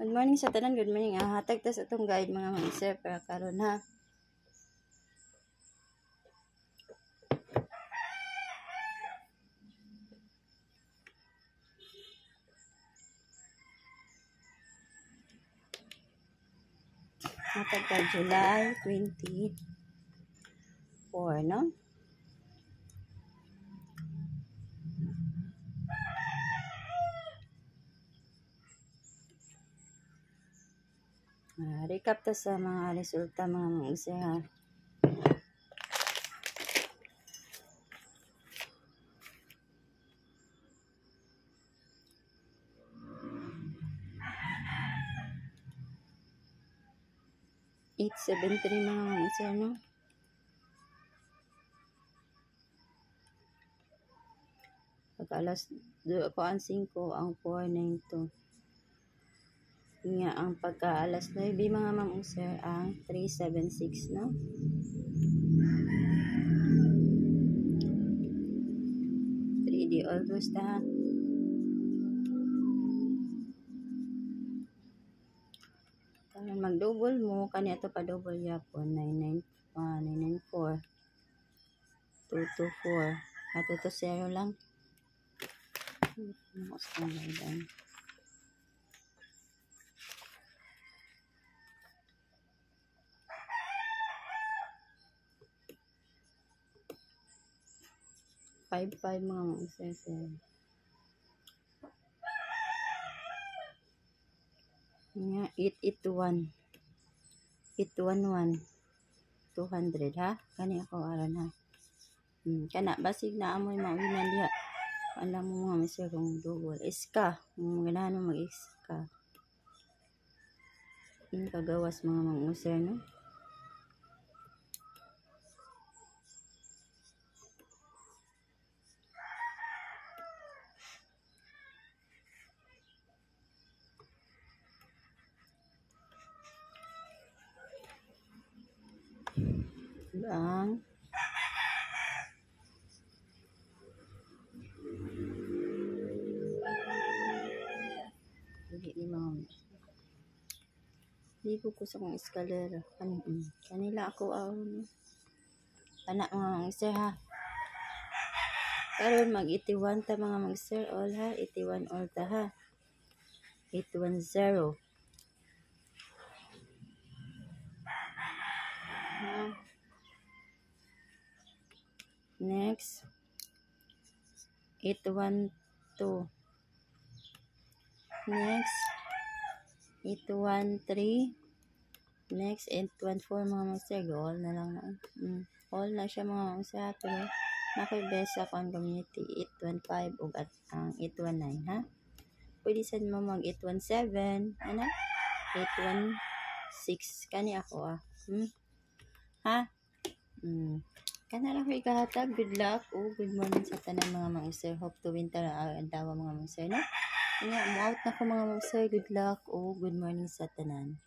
Good morning sa tanan, good morning. Hatag tas itong guide mga mag-sir para karon ha. Hatag ka July 24, no? Recap ta sa mga resulta mga mag-sir ha. $873 mga mag-sir, no? Pag alas 2 ako ang 5 ang 492. Nga ang pagka alas 9 mga mag-sir ang 376, no? Di almost ha. Karon mag-double mo kani ato pa double yapon 994 224 ato to 0 lang. Mas lang. Five mga mag-sir. Nga 881 811 200 ha. Kani ako aran ha. Kana basig na amoy mawinan diha. Alam mo mga sir kung double iska. Ganahan mo mag-iska. Kagawas mga mag-sir, no? Lang hindi mga di ko sa mga eskalera kanila ako anak mga mag-sir ha. Karon mag 81 ta mga mag-sir all ha. 81 all ta ha. 810 next 812 next 813 next 814 mga mag-sir all na lang na all na siya mga mag-sir pero nakoy best sa akong community 815 ug at ang 819 ha. Pwede sad mo mag 817 ana 816 kani ako ha. Kana lang ko ikahatag. Good luck o good morning sa tanan mga mag-sir. Hope to win ta ang dawa mga mag-sir, no? Nga, mo out na ko mga mag-sir. Good luck o good morning sa tanan.